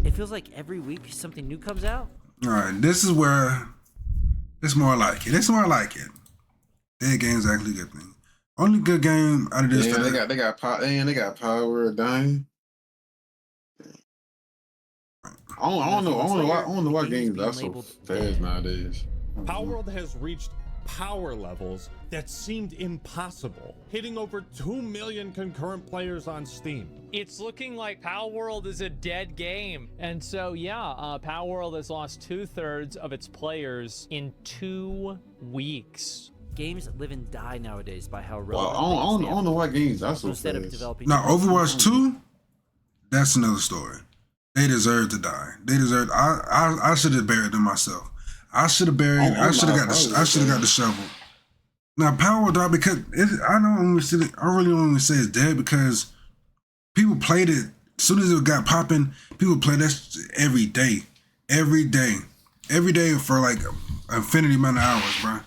It feels like every week something new comes out. All right, this is where it's more like it. It's more like it. Dead game's actually a good thing. Only good game out of this. Yeah, they got power dying. I don't know why games are so fast nowadays. Palworld has reached power levels that seemed impossible, hitting over 2 million concurrent players on Steam. It's looking like Palworld is a dead game. And so, yeah, Palworld has lost 2/3 of its players in 2 weeks. Games live and die nowadays by how Well, relevant. I don't know why games are so Instead of fast. developing. Now, Overwatch 2, that's another story. They deserve to die. They deserve. I should have buried them myself. I should have buried. I should have got the shovel. Now, Power died because I really don't even say it's dead because people played it as soon as it got popping. People played that every day for like infinity amount of hours, bro.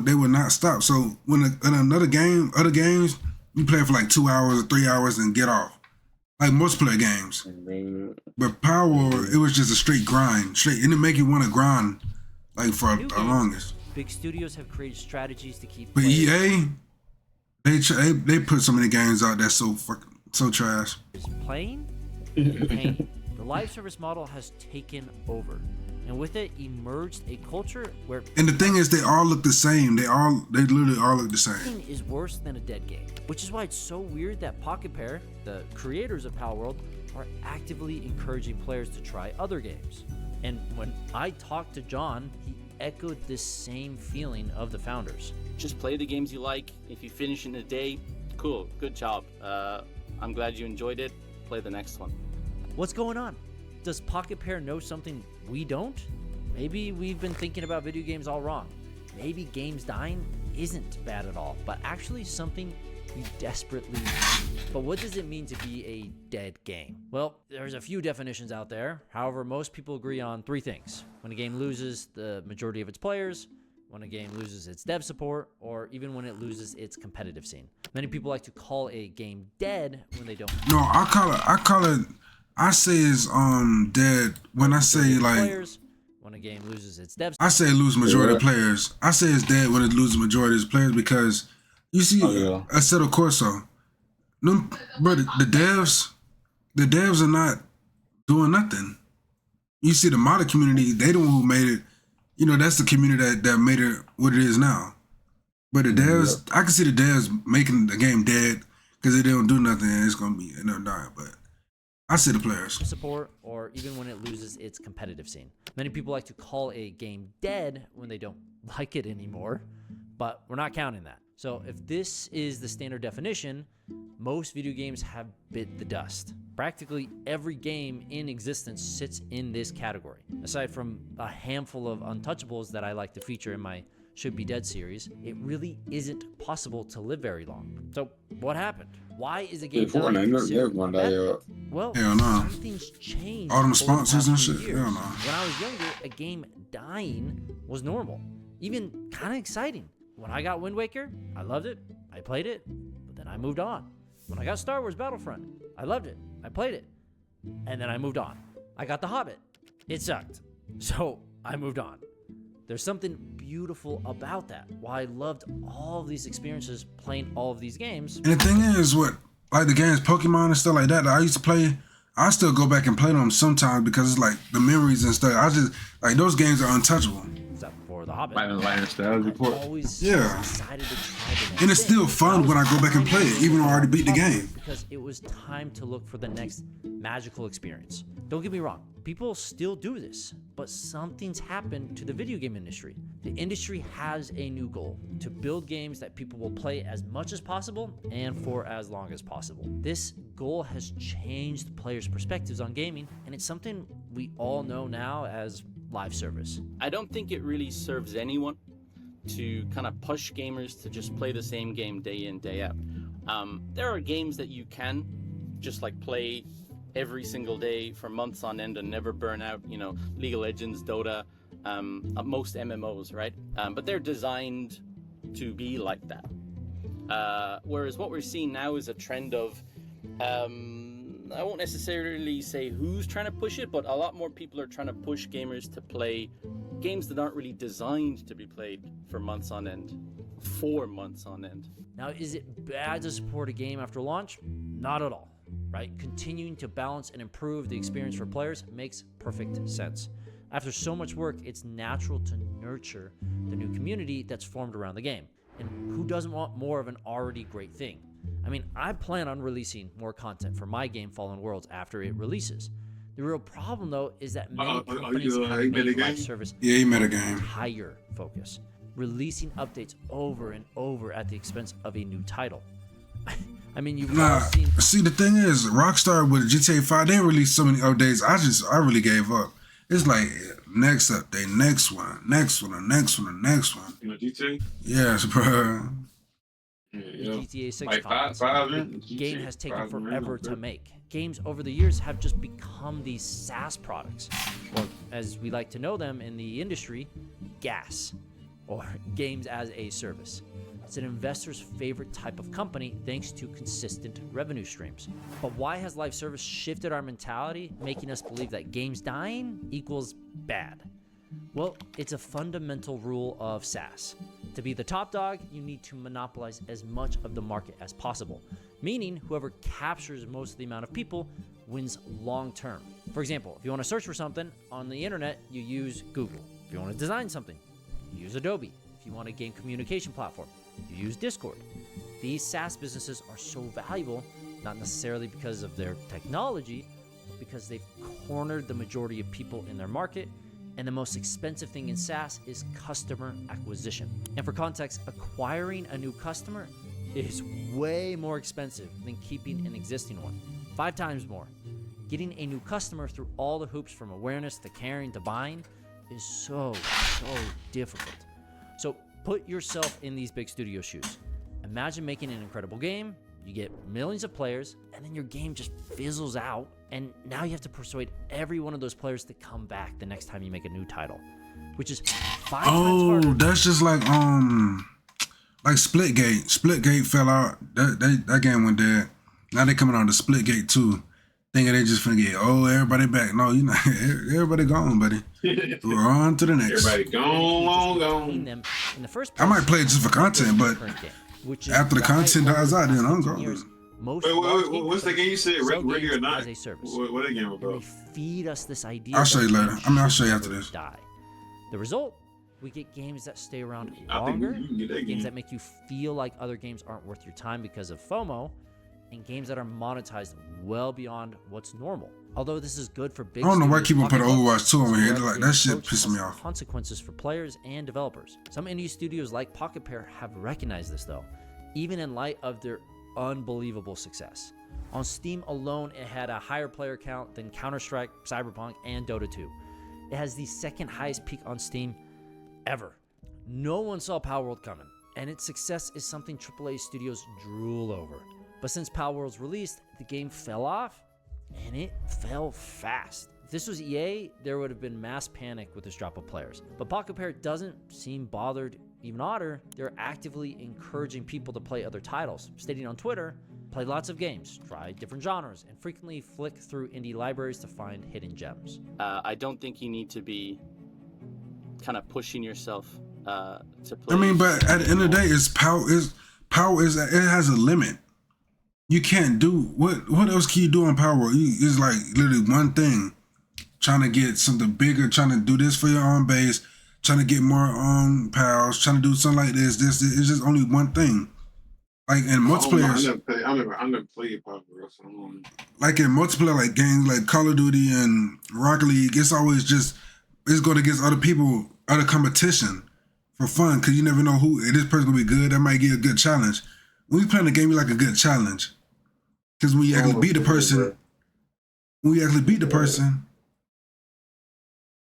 They would not stop. So when in other games, you play for like 2 hours or 3 hours and get off, like multiplayer games. But Power, it was just a straight grind, and it make you want to grind like for the longest. Big studios have created strategies to keep. But EA, they put so many games out that's so trash. Playing and paying. The live service model has taken over. And with it emerged a culture where. And the thing is, they all look the same. They literally all look the same. Nothing is worse than a dead game, which is why it's so weird that Pocket Pair, the creators of Palworld, are actively encouraging players to try other games. And when I talked to John, he echoed this same feeling of the founders. Just play the games you like. If you finish in a day, cool, good job. I'm glad you enjoyed it. Play the next one. What's going on? Does Pocket Pair know something we don't? Maybe we've been thinking about video games all wrong. Maybe games dying isn't bad at all, but actually something we desperately need. But what does it mean to be a dead game? Well, there's a few definitions out there. However, most people agree on 3 things. When a game loses the majority of its players, when a game loses its dev support, or even when it loses its competitive scene. Many people like to call a game dead when they don't. No, I say it's dead when I say like players, when a game loses its dev. I say lose majority of players. I say it's dead when it loses majority of its players because you see Assetto Corsa. No, but the devs are not doing nothing. You see the modder community, they the one who made it. You know, that's the community that made it what it is now. But the devs, I can see the devs making the game dead because they don't do nothing and it's gonna be end up dying. But I see the players. Support, or even when it loses its competitive scene. Many people like to call a game dead when they don't like it anymore, but we're not counting that. So if this is the standard definition, most video games have bit the dust. Practically every game in existence sits in this category. Aside from a handful of untouchables that I like to feature in my Should Be Dead series, it really isn't possible to live very long. So what happened? Why is a game dying? Well, hell no. something's changed. All them over the sponsors past and few shit? years. Hell no. When I was younger, a game dying was normal, even kind of exciting. When I got Wind Waker, I loved it, I played it, but then I moved on. When I got Star Wars Battlefront, I loved it, I played it, and then I moved on. I got The Hobbit, it sucked, so I moved on. There's something beautiful about that. Why I loved all of these experiences playing all of these games. And the thing is, like the games Pokemon and stuff like that I used to play, I still go back and play them sometimes because it's like the memories and stuff. I just like those games are untouchable. Except for The Hobbit. I'm always Yeah. excited to try the next And it's still thing. fun when I go back and play it, even though I already beat the game. Because it was time to look for the next magical experience. Don't get me wrong, people still do this, but something's happened to the video game industry. The industry has a new goal: to build games that people will play as much as possible and for as long as possible. This goal has changed players' perspectives on gaming, and it's something we all know now as live service. I don't think it really serves anyone to kind of push gamers to just play the same game day in, day out. There are games that you can just like play every single day for months on end and never burn out, you know, League of Legends, Dota, most MMOs, right? But they're designed to be like that. Whereas what we're seeing now is a trend of I won't necessarily say who's trying to push it, but a lot more people are trying to push gamers to play games that aren't really designed to be played for months on end. 4 months on end. Now, is it bad to support a game after launch? Not at all, right? Continuing to balance and improve the experience for players makes perfect sense. After so much work, it's natural to nurture the new community that's formed around the game. And who doesn't want more of an already great thing? I mean, I plan on releasing more content for my game Fallen Worlds after it releases. The real problem, though, is that many companies have made live service Yeah, he made a game. higher focus, releasing updates over and over at the expense of a new title. I mean, you've all Nah, seen. see, the thing is, Rockstar with GTA 5, they released so many updates. I really gave up. It's like next update, next one, next one, and next one, and next one. You know, GTA? Yes, bro. The GTA 6 Like comments. five The in? game has taken Five in, forever yeah. to make. Games over the years have just become these SaaS products, or as we like to know them in the industry, GAS, or Games as a Service. It's an investor's favorite type of company thanks to consistent revenue streams. But why has live service shifted our mentality, making us believe that games dying equals bad? Well, it's a fundamental rule of SaaS. To be the top dog, you need to monopolize as much of the market as possible, meaning whoever captures most of the amount of people wins long term. For example, if you want to search for something on the internet, you use Google. If you want to design something, you use Adobe. If you want a game communication platform, you use Discord. These SaaS businesses are so valuable, not necessarily because of their technology, but because they've cornered the majority of people in their market. And the most expensive thing in SaaS is customer acquisition. And for context, acquiring a new customer is way more expensive than keeping an existing one. 5 times more. Getting a new customer through all the hoops from awareness to caring to buying is so difficult. So put yourself in these big studio shoes. Imagine making an incredible game, you get millions of players, and then your game just fizzles out, and now you have to persuade every one of those players to come back the next time you make a new title, which is 5 times Oh, harder. that's just like Splitgate. Splitgate fell out. That game went dead. Now they coming on to Splitgate 2, thinking they just finna get everybody back. No, you know, everybody gone, buddy. We're on to the next. Everybody gone. Them in the first I might place, play it just for content, but current game, which is after the why content over dies the out, then past I'm 15 gone. years, most Wait, large game what's the game you said? sell Ready or games not? as a service. What that game And about? they feed us this idea. I'll show that you later. games I mean, I'll should show you after never this. Die. The result, we get games that stay around I think longer, you can get that games game. that make you feel like other games aren't worth your time because of FOMO, and games that are monetized well beyond what's normal. Although this is good for big I don't know why studios, people put pocketbooks, Overwatch 2 on here. Square Like, Game that shit approach pissing me has off. consequences for players and developers. Some indie studios like Pocket Pair have recognized this though, even in light of their unbelievable success. On Steam alone, it had a higher player count than Counter-Strike, Cyberpunk, and Dota 2. It has the second highest peak on Steam ever. No one saw Palworld coming, and its success is something AAA studios drool over. But since Palworld's released, the game fell off, and it fell fast. If this was EA, there would have been mass panic with this drop of players. But Pocket Pair doesn't seem bothered. Even odder, they're actively encouraging people to play other titles, stating on Twitter, play lots of games, try different genres, and frequently flick through indie libraries to find hidden gems. I don't think you need to be kind of pushing yourself to play. I mean, but at the end of the day, power is it has a limit. You can't do what else can you do on Power? It's like literally one thing. Trying to get something bigger, trying to do this for your own base, trying to get more pals, trying to do something like this. It's just only one thing. Like in multiplayer, I never played Power Rangers. So I don't know. like in multiplayer, like games like Call of Duty and Rocket League, it's always just it's going against other people, other competition for fun, because you never know who this person gonna be good. That might get a good challenge. When you playing a game, you like a good challenge, because when you actually beat the person,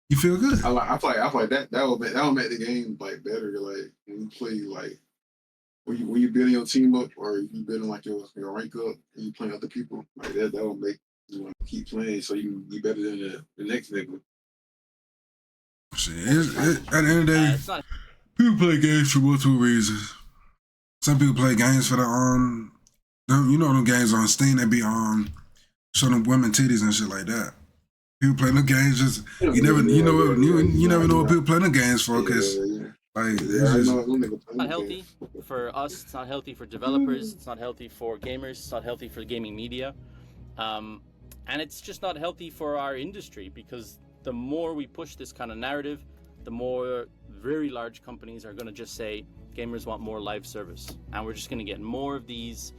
you feel good. I feel like that will make the game like better. Like when you play like when you building your team up or you building like your rank up and you playing other people like that will make you want to keep playing so you can be better than the next nigga. Shit, at the end of the day, It's not people play games for multiple reasons. Some people play games for the you know them games on Steam that be show them women titties and shit like that. People playing the games just you never know what people playing the games for because like it's just not healthy for us. It's not healthy for developers. It's not healthy for gamers. It's not healthy for gaming media, and it's just not healthy for our industry because the more we push this kind of narrative, the more very large companies are going to just say gamers want more live service, and we're just going to get more of these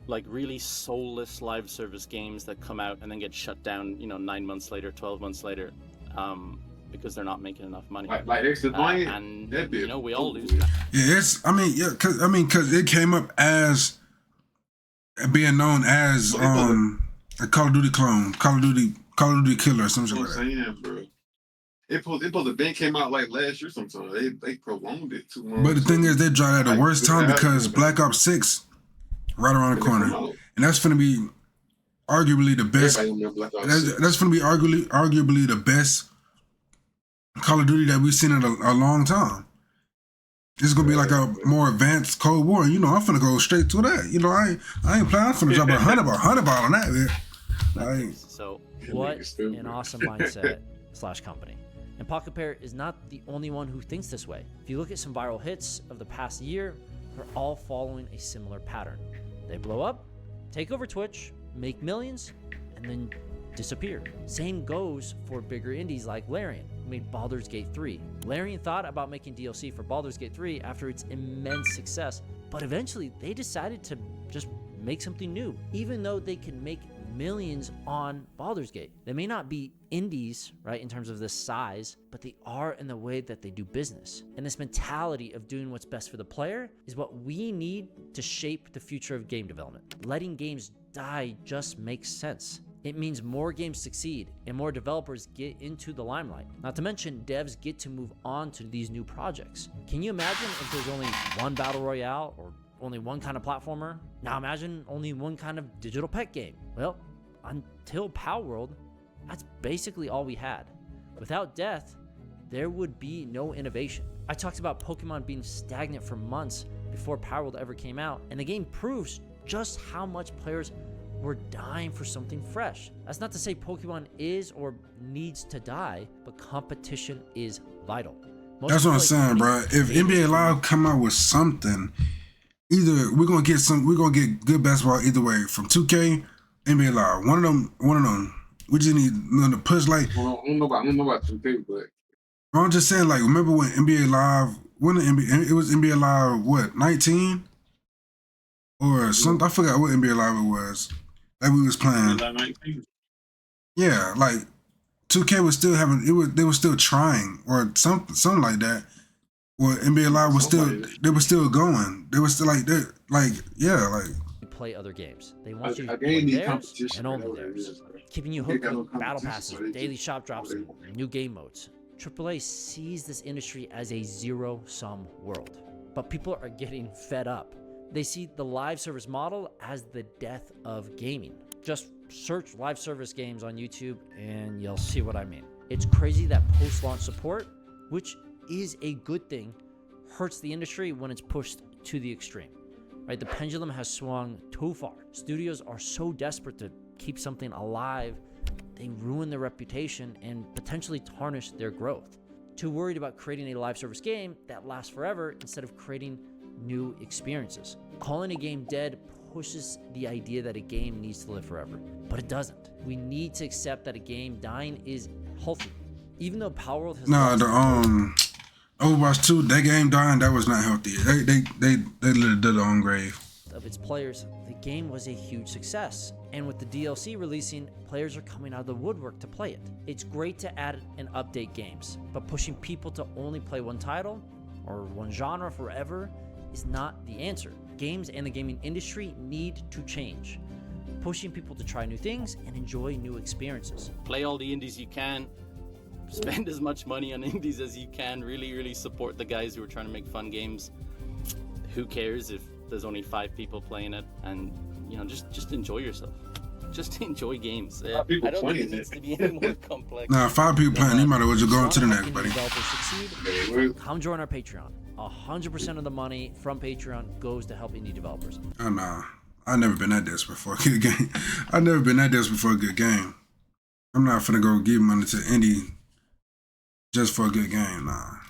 like really soulless live service games that come out and then get shut down 9 months later, 12 months later, because they're not making enough money. Like Extra Lion, and we all lose. yeah, because it came up as being known as a Call of Duty clone, Call of Duty killer, or something like that. Saying, bro. It supposed to been came out like last year sometime. They prolonged it too long. But the thing is, they dropped at the worst time because Black Ops 6 right around the corner, and that's gonna be arguably the best. That's gonna be arguably the best Call of Duty that we've seen in a long time. It's gonna be like a more advanced Cold War. I'm finna go straight to that. I ain't planning. I'm finna drop a hundred ball on that. Man. So what an awesome mindset / company. And Pocket Pair is not the only one who thinks this way. If you look at some viral hits of the past year, they're all following a similar pattern. They blow up, take over Twitch, make millions, and then disappear. Same goes for bigger indies like Larian, who made Baldur's Gate 3. Larian thought about making DLC for Baldur's Gate 3 after its immense success, but eventually they decided to just make something new, even though they can make millions on Baldur's Gate. They may not be indies, right, in terms of the size, but they are in the way that they do business. And this mentality of doing what's best for the player is what we need to shape the future of game development. Letting games die just makes sense. It means more games succeed and more developers get into the limelight. Not to mention, devs get to move on to these new projects. Can you imagine if there's only one battle royale or only one kind of platformer? Now imagine only one kind of digital pet game. Well, until Palworld, that's basically all we had. Without death, there would be no innovation. I talked about Pokemon being stagnant for months before Palworld ever came out, and the game proves just how much players were dying for something fresh. That's not to say Pokemon is or needs to die, but competition is vital. That's what I'm saying, bro. If NBA Live come out with something, either we're gonna get good basketball either way from 2K, NBA Live. One of them. We just need to push like. I don't know about 2K, but I'm just saying, like, remember when NBA Live? It was NBA Live what 19 or something? I forgot what NBA Live it was that we was playing. Yeah, like 2K was still having it. They were still trying or something like that. Well, NBA Live was they were still going. They were still like play other games. They want you to a play game theirs and only theirs, keeping you hooked with battle passes, daily shop drops, and new game modes. AAA sees this industry as a zero-sum world, but people are getting fed up. They see the live service model as the death of gaming. Just search live service games on YouTube and you'll see what I mean. It's crazy that post-launch support, which is a good thing, hurts the industry when it's pushed to the extreme. Right? The pendulum has swung too far. Studios are so desperate to keep something alive, they ruin their reputation and potentially tarnish their growth. Too worried about creating a live service game that lasts forever instead of creating new experiences. Calling a game dead pushes the idea that a game needs to live forever, but it doesn't. We need to accept that a game dying is healthy. Even though Palworld has Overwatch 2, that game dying, that was not healthy. They literally did their own grave. Of its players, the game was a huge success. And with the DLC releasing, players are coming out of the woodwork to play it. It's great to add and update games, but pushing people to only play one title or one genre forever is not the answer. Games and the gaming industry need to change, pushing people to try new things and enjoy new experiences. Play all the indies you can. Spend as much money on indies as you can. Really support the guys who are trying to make fun games. Who cares if there's only 5 people playing it? And just enjoy yourself. Just enjoy games. I don't think it needs to be any more complex. Nah, 5 people playing, you might as well just go on to the next, buddy. Developers succeed. Come join our Patreon. 100% of the money from Patreon goes to help indie developers. Oh, nah. I've never been that desperate for a good game. I've never been that desperate for a good game. I'm not finna go give money to Indy just for a good game. Nah.